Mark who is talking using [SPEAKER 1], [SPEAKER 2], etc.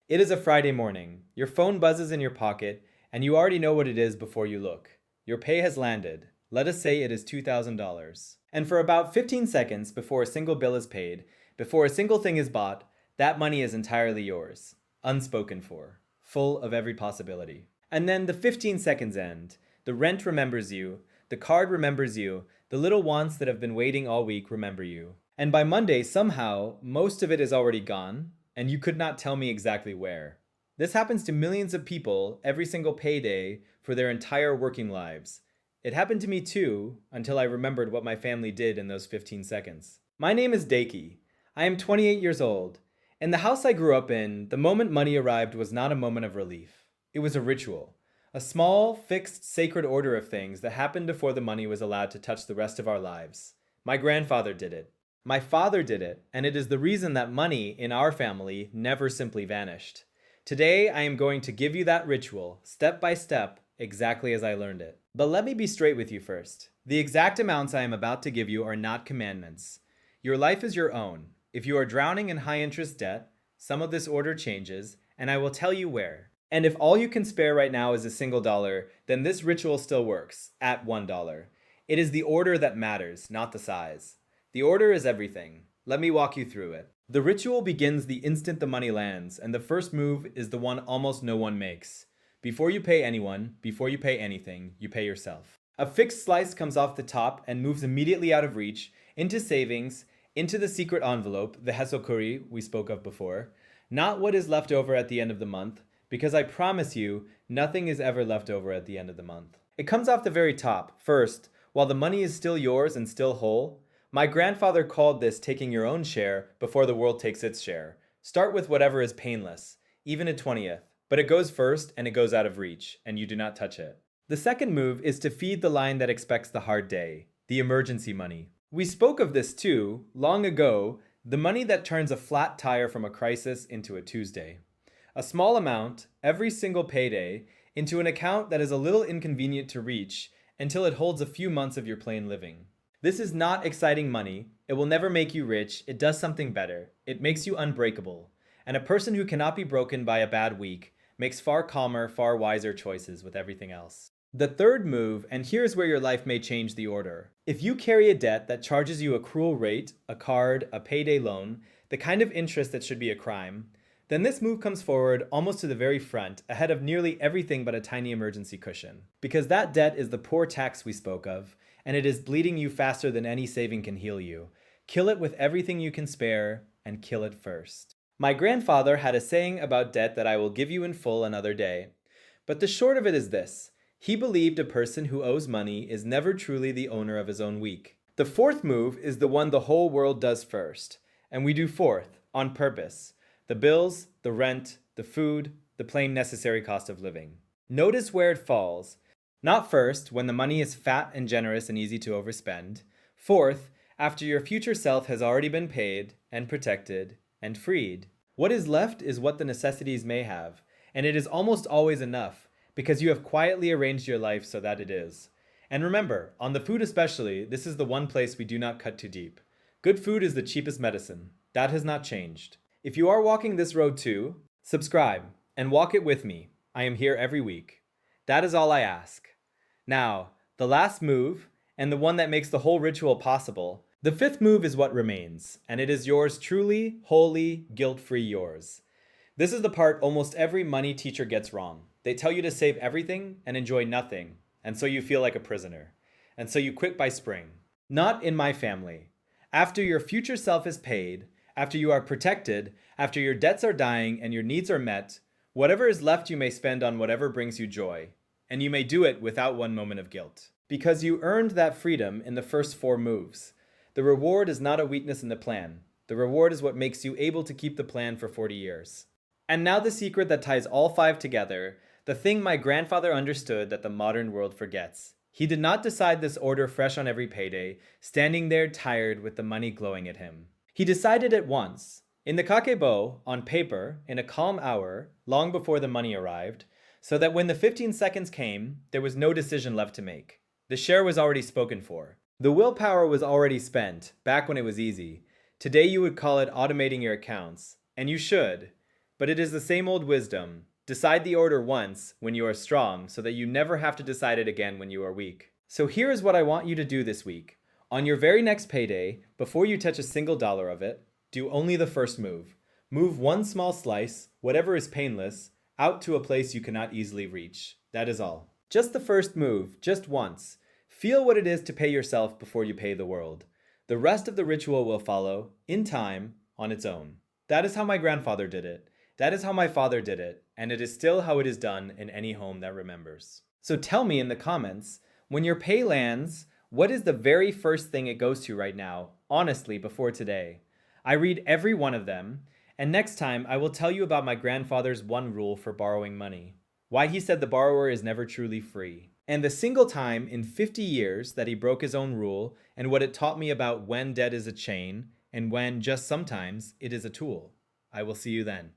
[SPEAKER 1] It is a Friday morning. Your phone buzzes in your pocket, and you already know what it is before you look. Your pay has landed. Let us say it is $2,000. And for about 15 seconds before a single bill is paid, before a single thing is bought, that money is entirely yours, unspoken for, full of every possibility. And then the 15 seconds end. The rent remembers you, the card remembers you, the little wants that have been waiting all week remember you. And by Monday, somehow, most of it is already gone, and you could not tell me exactly where. This happens to millions of people every single payday for their entire working lives. It happened to me too, until I remembered what my family did in those 15 seconds. My name is Daki. I am 28 years old. In the house I grew up in, the moment money arrived was not a moment of relief. It was a ritual. A small, fixed, sacred order of things that happened before the money was allowed to touch the rest of our lives. My grandfather did it. My father did it, and it is the reason that money in our family never simply vanished. Today, I am going to give you that ritual, step by step, exactly as I learned it. But let me be straight with you first. The exact amounts I am about to give you are not commandments. Your life is your own. If you are drowning in high interest debt, some of this order changes, and I will tell you where. And if all you can spare right now is a single dollar, then this ritual still works, at $1. It is the order that matters, not the size. The order is everything. Let me walk you through it. The ritual begins the instant the money lands, and the first move is the one almost no one makes. Before you pay anyone, before you pay anything, you pay yourself. A fixed slice comes off the top and moves immediately out of reach, into savings, into the secret envelope, the hesokuri we spoke of before, not what is left over at the end of the month, because I promise you, nothing is ever left over at the end of the month. It comes off the very top, first, while the money is still yours and still whole. My grandfather called this taking your own share before the world takes its share. Start with whatever is painless, even a 20th, but it goes first and it goes out of reach, and you do not touch it. The second move is to feed the line that expects the hard day, the emergency money. We spoke of this too, long ago, the money that turns a flat tire from a crisis into a Tuesday. A small amount, every single payday, into an account that is a little inconvenient to reach until it holds a few months of your plain living. This is not exciting money. It will never make you rich. It does something better. It makes you unbreakable. And a person who cannot be broken by a bad week makes far calmer, far wiser choices with everything else. The third move, and here's where your life may change the order. If you carry a debt that charges you a cruel rate, a card, a payday loan, the kind of interest that should be a crime, then this move comes forward almost to the very front, ahead of nearly everything but a tiny emergency cushion. Because that debt is the poor tax we spoke of, and it is bleeding you faster than any saving can heal you. Kill it with everything you can spare, and kill it first. My grandfather had a saying about debt that I will give you in full another day. But the short of it is this. He believed a person who owes money is never truly the owner of his own week. The fourth move is the one the whole world does first, and we do fourth, on purpose. The bills, the rent, the food, the plain necessary cost of living. Notice where it falls. Not first, when the money is fat and generous and easy to overspend. Fourth, after your future self has already been paid and protected and freed. What is left is what the necessities may have, and it is almost always enough, because you have quietly arranged your life so that it is. And remember, on the food especially, this is the one place we do not cut too deep. Good food is the cheapest medicine. That has not changed. If you are walking this road too, subscribe and walk it with me. I am here every week. That is all I ask. Now, the last move, and the one that makes the whole ritual possible, the fifth move is what remains, and it is yours truly, wholly, guilt-free yours. This is the part almost every money teacher gets wrong. They tell you to save everything and enjoy nothing, and so you feel like a prisoner. And so you quit by spring. Not in my family. After your future self is paid, after you are protected, after your debts are dying and your needs are met, whatever is left you may spend on whatever brings you joy. And you may do it without one moment of guilt. Because you earned that freedom in the first four moves. The reward is not a weakness in the plan. The reward is what makes you able to keep the plan for 40 years. And now the secret that ties all five together, the thing my grandfather understood that the modern world forgets. He did not decide this order fresh on every payday, standing there tired with the money glowing at him. He decided it once, in the kakebo, on paper, in a calm hour, long before the money arrived, so that when the 15 seconds came, there was no decision left to make. The share was already spoken for. The willpower was already spent, back when it was easy. Today you would call it automating your accounts, and you should. But it is the same old wisdom. Decide the order once when you are strong so that you never have to decide it again when you are weak. So here is what I want you to do this week. On your very next payday, before you touch a single dollar of it, do only the first move. Move one small slice, whatever is painless, out to a place you cannot easily reach. That is all. Just the first move, just once. Feel what it is to pay yourself before you pay the world. The rest of the ritual will follow, in time, on its own. That is how my grandfather did it. That is how my father did it, and it is still how it is done in any home that remembers. So tell me in the comments, when your pay lands, what is the very first thing it goes to right now, honestly, before today? I read every one of them, and next time I will tell you about my grandfather's one rule for borrowing money. Why he said the borrower is never truly free. And the single time in 50 years that he broke his own rule, and what it taught me about when debt is a chain, and when, just sometimes, it is a tool. I will see you then.